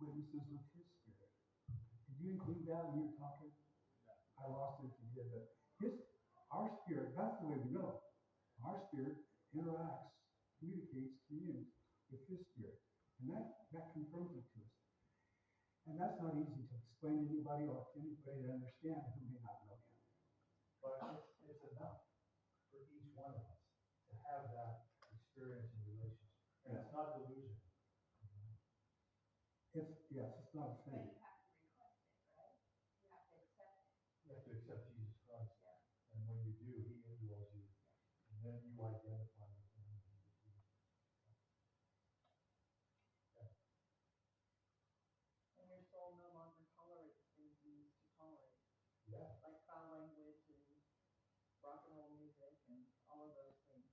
witnesses with his spirit. Did you include that when you were talking? I lost it if you did, but our spirit, that's the way we know. Our spirit interacts, communicates, communes with his spirit. And that confirms it to us. And that's not easy to explain to anybody or to anybody to understand who may not know him. But it's enough for each one of us to have that experience and relationship. And it's not delusion. Yes, it's not a But thing. you have to request it, right? You have to accept it. You have to accept Jesus Christ. Yeah. And when you do, he indwells you. And then you identify with him. And your soul no longer tolerates things you used to tolerate, Yeah. like foul language and rock and roll music and all of those things.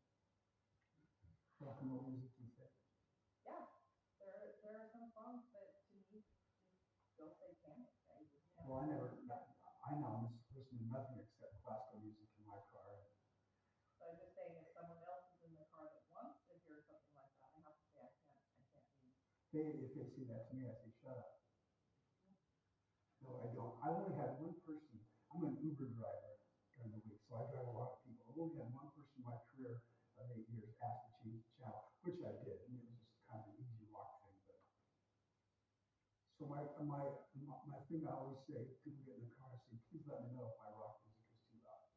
Rock and roll music, you say? Yeah, there are some songs that to me just feel satanic. Well, I now listen to nothing except classical music in my car. So I'm just saying, if someone else is in the car that wants to hear something like that, I have to say I can't be. If they say that to me, I say, shut up. No, I don't. I only had one person. I'm an Uber driver during the week, so I drive a lot of people. I've only had one person in my career of 8 years ask to change the channel, which I did. I mean, it was just kind of an easy walk thing. But so my thing I always say, people get in the car, I say, please let me know if my rock music is too loud.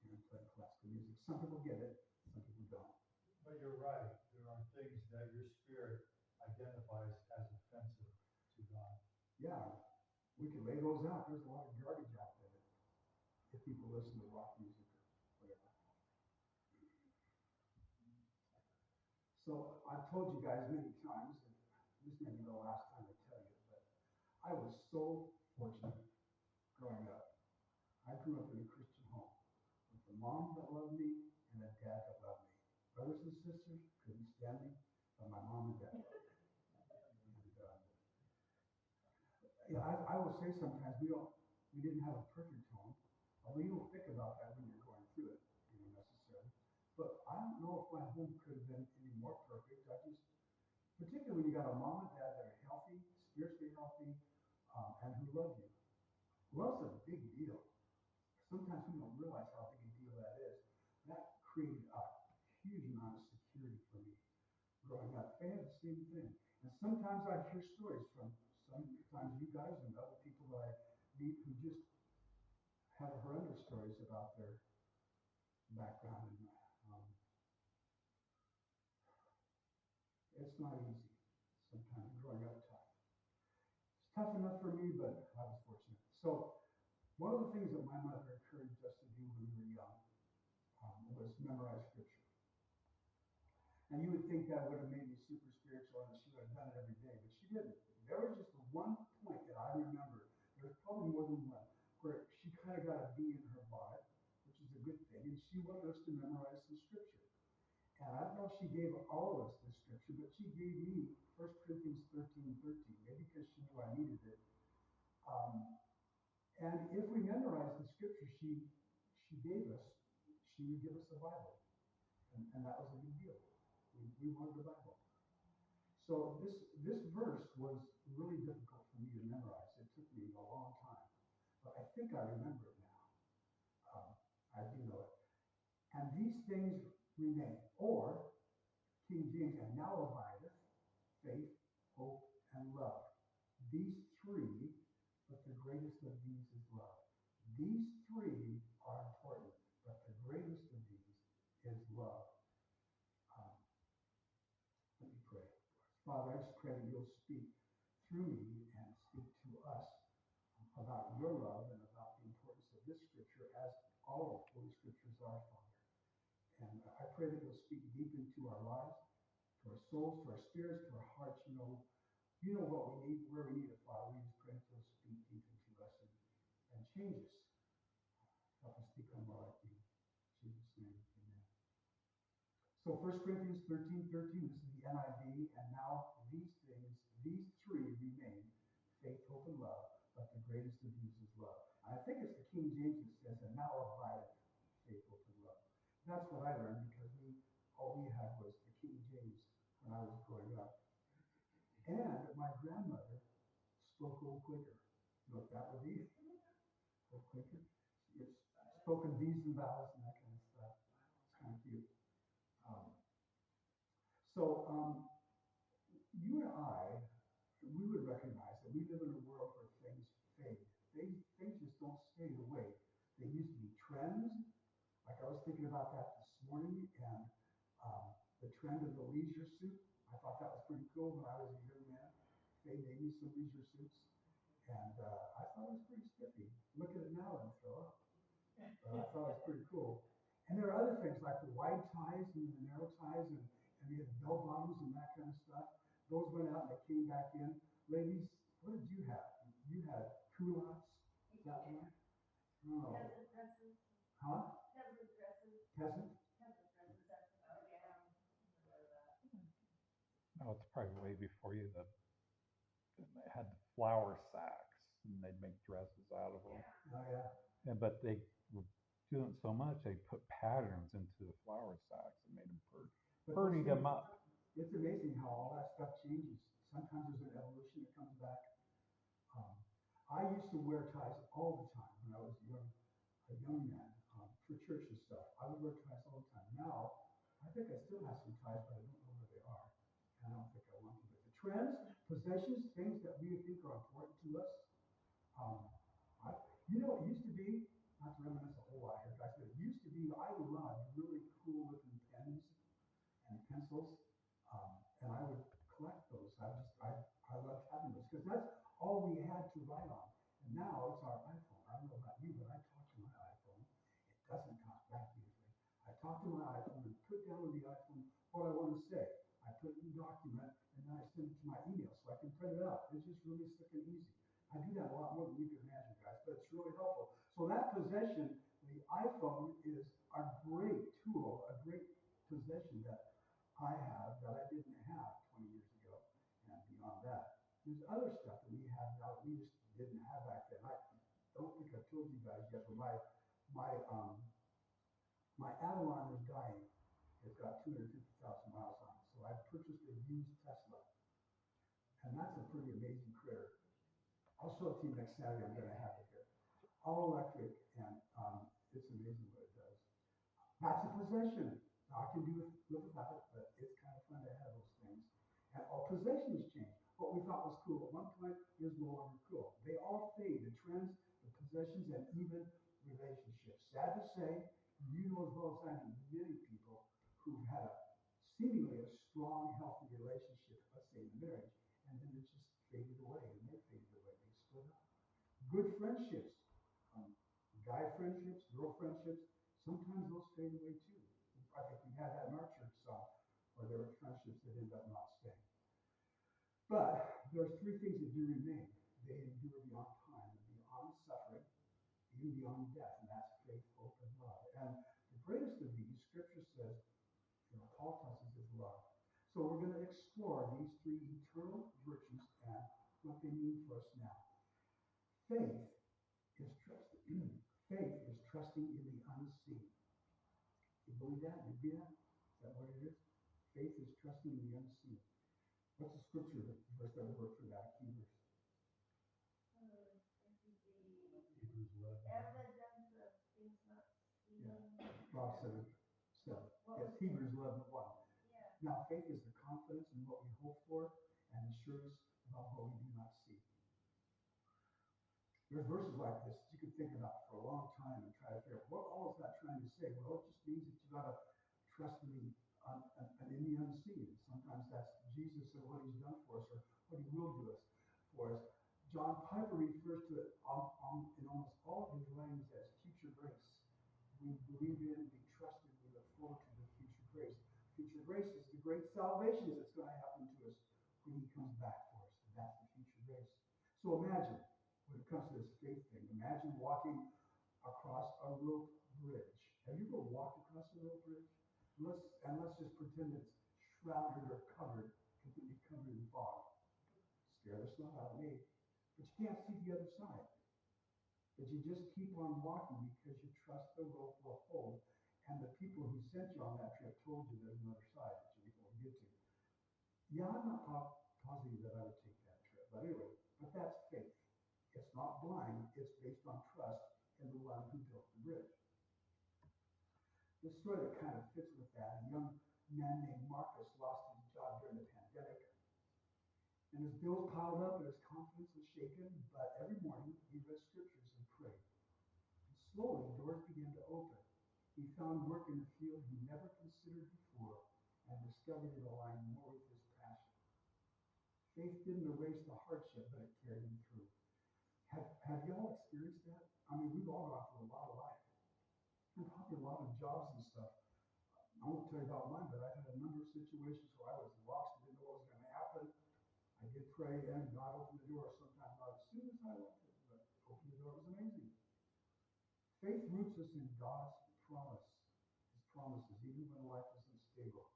And I'm playing classical music. Some people get it, some people don't. But you're right. There are things that your spirit identifies as offensive to God. Yeah, we can lay those out. There's a lot of garbage out there if people listen to rock music or whatever. So I've told you guys many times, and this may be the last time I tell you, but I was so fortunate growing up. I grew up in a Christian home with a mom that loved me and a dad that loved me. Brothers and sisters couldn't stand me, but my mom and dad loved me. And yeah, I will say sometimes we didn't have a perfect home, although you don't think about that when you're going through it, necessarily. But I don't know if my home could have been any more perfect. Particularly when you got a mom and dad that are healthy, spiritually healthy, and who love you. Love's a big deal. Sometimes we don't realize how big a deal that is. That created a huge amount of security for me growing up. They had the same thing. And sometimes I hear stories from sometimes you guys and other people that I meet who just have horrendous stories about their background. And it's not easy. Sometimes growing up tough. It's tough enough for me, but I was fortunate. So one of the things that my mother encouraged us to do when we were young was memorize scripture. And you would think that would have made me super spiritual and she would have done it every day, but she didn't. There was just one point that I remember, there was probably more than one, where she kind of got a B in her bonnet, which is a good thing, and she wanted us to memorize some scripture. And I don't know if she gave all of us this scripture, but she gave me 1 Corinthians 13:13, maybe because she knew I needed it. Um, and if we memorized the scripture she gave us, she would give us a Bible. And that was a big deal. We wanted the Bible. So this verse was really difficult for me to memorize. It took me a long time. But I think I remember it now. I do know it. And these things remain. Or, King James, and now abideth faith, hope, and love. These three, but the greatest of these is love. These three are important, but the greatest of these is love. Um, Let me pray. Father, I just pray that you'll speak through me and speak to us about your love and about the importance of this scripture, as all Holy Scriptures are, Father. And I pray that you'll speak deep into our lives, to our souls, to our spirits, to our hearts. You know what we need, where we need it, Father. We just pray that you'll speak deep into us and change us. Help us become more like you. In Jesus' name, amen. So 1 Corinthians 13:13, this is the NIV, and now these three remain, faith, hope, and love, but the greatest of these is love. And I think it's the King James that says, and now abideth faith, hope, and love. That's what I learned because all we had was the King James when I was growing up. And my grandmother spoke Old Quaker. You know what that would be? Old Quaker. It's spoken V's and vowels and that kind of stuff. It's kind of cute. Um, so you and I, we would recognize that we live in a world where things fade. Things just don't stay the way they used to be. Trends, like I was thinking about that this morning, and the trend of the leisure suit. I thought that was pretty cool when I was a young man. They made me some leisure suits, and I thought it was pretty spiffy. Look at it now and throw up. But I thought it was pretty cool. And there are other things like the wide ties and the narrow ties, and we had bell bottoms and that kind of stuff. Those went out and they came back in. Ladies, what did you have? You had culottes? Is that one? Oh. Peasant dresses. Huh? Peasant dresses. Peasant? Peasant dresses, that's, oh, yeah. Remember that. No, it's probably way before you. They had the flour sacks, and they'd make dresses out of them. Yeah. Oh, yeah. Yeah, but they were doing it so much they put patterns into the flour sacks and made them But pretty those them things, up. it's amazing how all that stuff changes. Sometimes there's an evolution that comes back. Um, I used to wear ties all the time when I was a young man, for church and stuff. I would wear ties all the time. Now, I think I still have some ties, but I don't know where they are. And I don't think I want to. But the trends, possessions, things that we think are important to us, um, it used to be, not to reminisce a whole lot here, guys, but it used to be I loved really cool looking pens and pencils, and I would collect those. I loved having those because that's all we had to write on. And now it's our iPhone. I don't know about you, but I talk to my iPhone. It doesn't talk back beautifully. I talk to my iPhone and put down on the iPhone what I want to say. I put it in a document and then I send it to my email so I can print it out. It's just really slick and easy. I do that a lot more than you can imagine, guys, but it's really helpful. So that possession, the iPhone, is a great tool, a great possession that I have that I didn't have 20 years ago and beyond that. There's other stuff that we have now that we just didn't have back then. I don't think I've told you guys yet, but my my Avalon is dying. It's got 250,000 miles on it. So I purchased a used Tesla, and that's a pretty amazing critter. I'll show it to you next Saturday. I'm going to have it here. All electric, and it's amazing what it does. That's a possession. Now, I can live without it, but it's kind of fun to have those things. And all possessions change. What we thought was cool at one point is no longer cool. They all fade. The trends, the possessions, and even relationships. Sad to say, you know as well as I do many people who've had a seemingly a strong, healthy relationship, let's say in a marriage, and then it just faded away, and they faded away. They split up. Good friendships, um, guy friendships, girl friendships, sometimes those fade away too. I think we had that in our church some, where there were friendships that ended up not staying. But there's three things that do remain. They endure beyond time and beyond suffering, even beyond death, and that's faith, hope, and love. And the greatest of these, Scripture says, Paul tells us, is love. So we're going to explore these three eternal virtues and what they mean for us now. Faith is trusting. Faith is trusting in the unseen. You believe that? You agree that? Is that what it is? Faith is trusting in the unseen. What's the scripture verse that would work for that key verse? Hebrews 11. Evidence of things not seen. Yeah. Rob said it. Yes, Hebrews 11:1. Yeah. Now, faith is the confidence in what we hope for and assurance about what we do not see. There's verses like this that you can think about for a long time and try to figure out what all is that trying to say. Well, it just means that you got to trust in the unseen. Sometimes that's Jesus and what he's done for us or what he will do for us. John Piper refers to it in almost all of his writings as future grace. We believe in, we trust in, we look forward to the future grace. Future grace is the great salvation that's going to happen to us when he comes back for us. And that's the future grace. So imagine, when it comes to this faith thing, imagine walking across a rope bridge. Have you ever walked across a rope bridge? Let's just pretend it's shrouded or covered, completely covered in fog. Scare the snot out of me. But you can't see the other side. But you just keep on walking because you trust the rope will hold. And the people who sent you on that trip told you there's another side that you before you get to. Yeah, I'm not positive that I would take that trip. But anyway, But that's faith. It's not blind, it's based on trust in the one who built the bridge. The story that kind of fits with that, a young man named Marcus lost his job during the pandemic, and his bills piled up and his confidence was shaken, but every morning he read scriptures and prayed. And slowly, doors began to open. He found work in a field he never considered before and discovered it aligned more with his passion. Faith didn't erase the hardship, but it carried him through. Have y'all experienced that? I mean, we've all gone through a lot of life. And probably a lot of jobs and stuff. I won't tell you about mine, but I've had a number of situations where I was lost and didn't know what was going to happen. I did pray and God opened the door, sometimes not as soon as I wanted, but opening the door was amazing. Faith roots us in God's promise, his promises, even when life is unstable.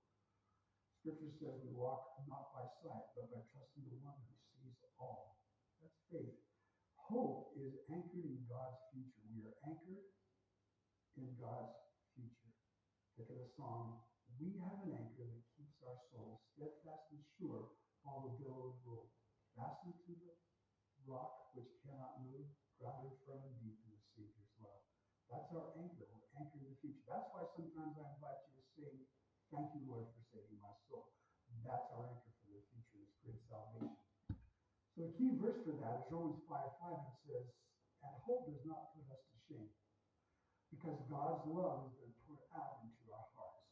Scripture says we walk not by sight, but by trusting the one who sees all. That's faith. Hope is anchored in God's future. We are anchored in God's future. Think of the song, we have an anchor that keeps our souls steadfast and sure while the billows roll. Fastened to the rock which cannot move, grounded firm and deep in the Savior's love. That's our anchor. We're anchored in the future. That's why sometimes I invite you to sing, thank you, Lord, for saving my soul. That's our anchor for the future, this great salvation. So the key verse for that is Romans 5:5. It says, and hope does not put us to shame, because God's love has been put out into our hearts.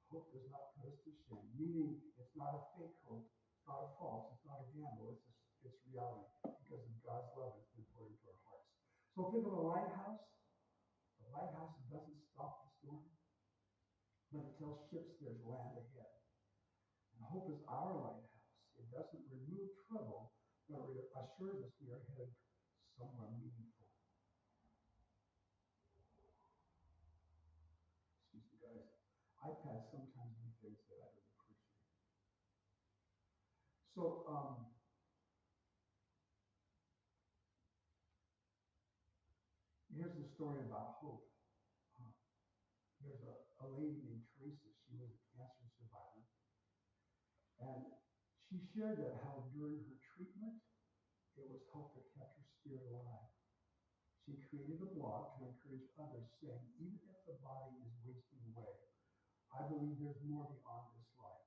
Hope does not put us to shame, meaning it's not a fake hope, it's not a false, it's not a gamble, it's reality, because of God's love that's been poured into our hearts. So think of a lighthouse. The lighthouse doesn't stop the storm, but it tells ships there's land ahead. And hope is our lighthouse. It doesn't remove trouble, but it assures us we are headed somewhere meaningful. Excuse me, guys. iPads sometimes do things that I don't appreciate. So, here's the story about hope. There's a lady named Teresa. She was a cancer survivor. And she shared that how during her treatment, it was hope that kept her spirit alive. She created a blog to encourage others, saying, even if the body is wasting away, I believe there's more beyond this life.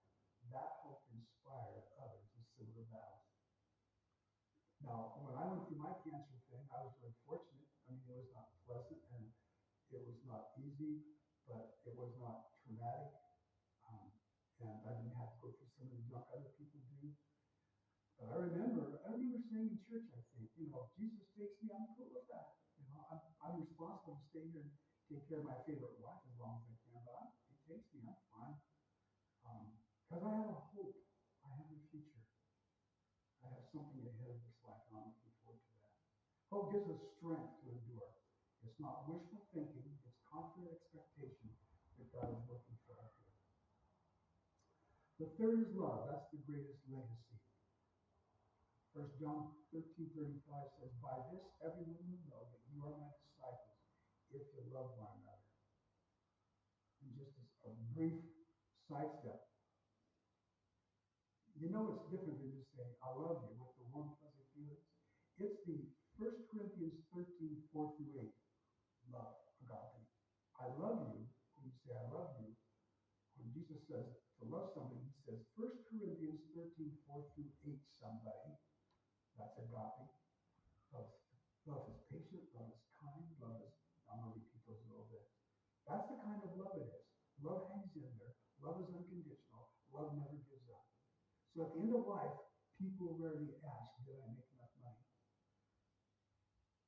That hope inspired others in similar battles. Now, when I went through my cancer thing, I was really fortunate. I mean, it was not pleasant and it was not easy, but it was not traumatic. Um, and I didn't have to go through some of the junk other people do. But I remember saying in church, I think, if Jesus takes me, I'm cool with that. I'm responsible to stay here and take care of my favorite wife as long as I can, but if he takes me, I'm fine. Because I have a hope. I have a future. I have something ahead of this life, and I'm looking forward to that. Hope gives us strength to endure. It's not wishful thinking, it's confident expectation that God is working for our good. The third is love. That's the greatest legacy. 1 John 13:35 says, by this everyone will know that you are my disciples if you love one another. And just as a brief sidestep, it's different than just saying, I love you with the warm, fuzzy feelings. It's the 1 Corinthians 13:4-8 love, agape. I love you when you say I love you. When Jesus says to love somebody, he says 1 Corinthians 13:4-8 somebody. That's agape. Love is patient, love is kind, love is, I'm going to repeat those a little bit. That's the kind of love it is. Love hangs in there. Love is unconditional. Love never gives up. So at the end of life, people rarely ask, did I make enough money?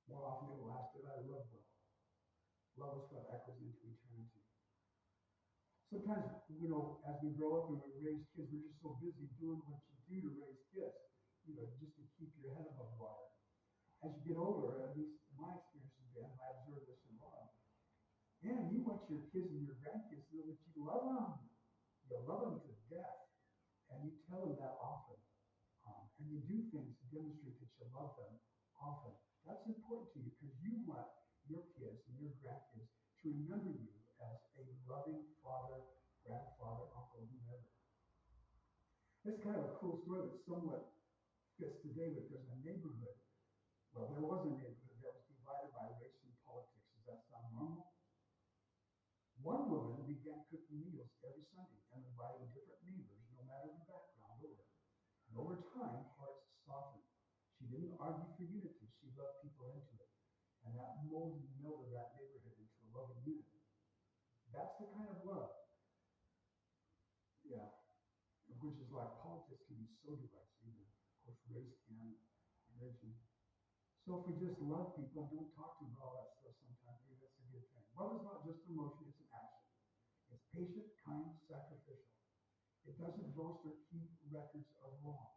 More often they will ask, did I love well? Love is what echoes into eternity. Sometimes, as we grow up and we raise kids, we're just so busy doing what you do to raise kids, just to keep your head above water. As you get older, at least my experience has been, and I observe this in love, man, you want your kids and your grandkids to know that you love them. You love them to death. And you tell them that often. And you do things to demonstrate that you love them often. That's important to you because you want your kids and your grandkids to remember you as a loving father, grandfather, uncle, whomever. It's kind of a cool story that's somewhat fits today, but there's a neighborhood. Well, there was a neighborhood that was divided by race and politics. Does that sound normal? One woman began cooking meals every Sunday and inviting different neighbors, no matter the background, over. And over time, hearts softened. She didn't argue for unity. She loved people into it. And that molded and melded that neighborhood into a loving unity. That's the kind of love. Yeah. Which is like politics can be so divisive. And of course, race can, religion. So if we just love people and don't talk to them about all that stuff sometimes, maybe that's a good thing. Love is not just emotion, it's an action. It's patient, kind, sacrificial. It doesn't boast or keep records of wrong.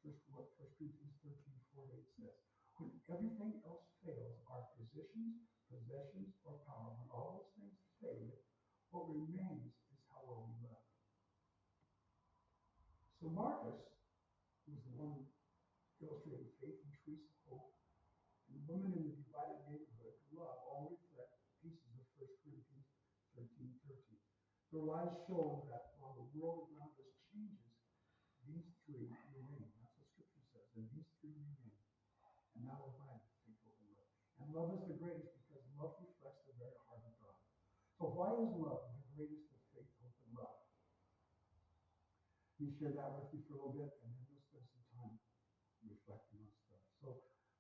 That's what 1 Corinthians 13:4-8 says. When everything else fails, our positions, possessions, or power, when all those things fade, what remains is how well we love. So Marcus was the one illustrating faith and truth, hope, and women in the divided neighborhood, love, all reflect pieces of 1 Corinthians 13:13. Their lives show that while the world around us changes, these three remain. That's what Scripture says, and these three remain. And now abide faith, hope, and love. And love is the greatest because love reflects the very heart of God. So why is love the greatest of faith, hope, and love? Let me share that with you for a little bit, and then we'll spend some time reflecting on stuff. So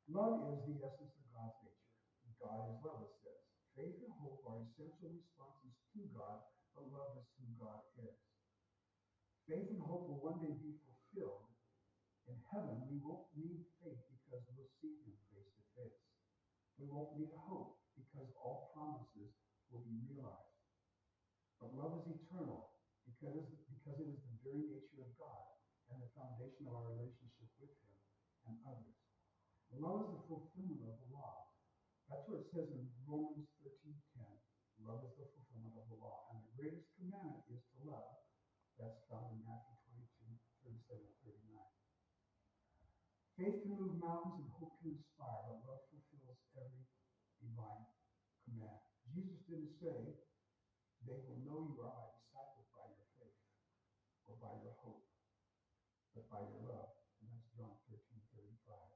love is the essence of God's nature. God is love, it says. Faith and hope are essential responses to God, but love is who God is. Faith and hope will one day be fulfilled. In heaven, we won't need faith because we'll see him face to face. We won't need hope because all promises will be realized. But love is eternal because it is the very nature of God and the foundation of our relationship with him and others. Love is the fulfillment of the law. That's what it says in Romans 13:10. Love is the fulfillment of the law. And the greatest commandment is to love. That's found in Matthew 22:37-39. Faith can move mountains and hope can inspire, but love fulfills every divine command. Jesus didn't say, they will know you are my disciples by your faith or by your hope, but by your love. And that's John 13:35.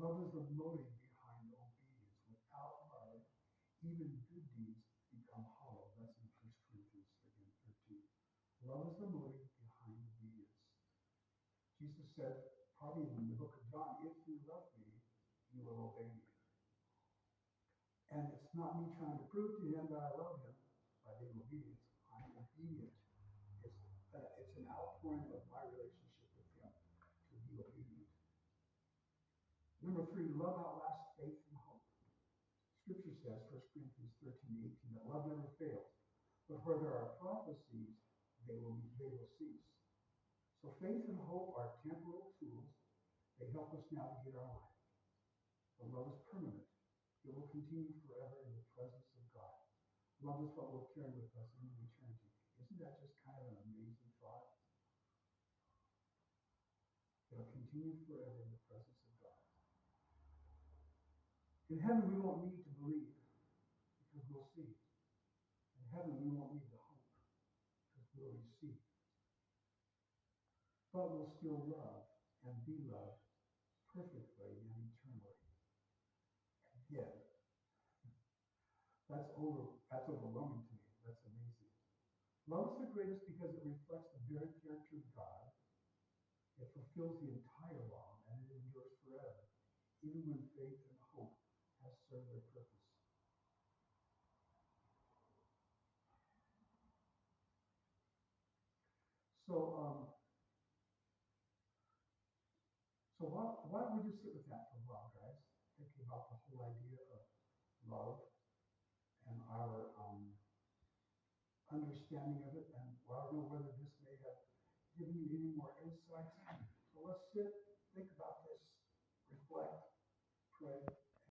Love is the motive behind obedience. Without love, even good deeds become hollow. That's in 1 Corinthians again 13. Love is the motive behind obedience. Jesus said, probably in the book of John, if you love me, you will obey me. And it's not me trying to prove to him that I love him by being obedient. I'm obedient. It's an outpouring of my relationship with him to be obedient. Number 3, love outlasts faith and hope. Scripture says, 1 Corinthians 13:18, that love never fails. But where there are prophecies, they will cease. So faith and hope are temporal tools. They help us navigate our life. But love is permanent. It will continue forever in the presence of God. Love is what will carry with us into eternity. Isn't that just kind of an amazing thought? It'll continue forever in the presence of God. In heaven, we won't need to believe because we'll see. In heaven, we won't need to hope because we'll receive. But we'll still love and be loved perfectly and eternally. Again, that's overwhelming to me. That's amazing. Love is the greatest because it reflects the very character of God. It fulfills the entire law and it endures forever, even when faith and hope has served their purpose. So, why don't we just sit with that for a while, guys? Thinking about the whole idea of love and our understanding of it, and well, I don't know whether this may have given you any more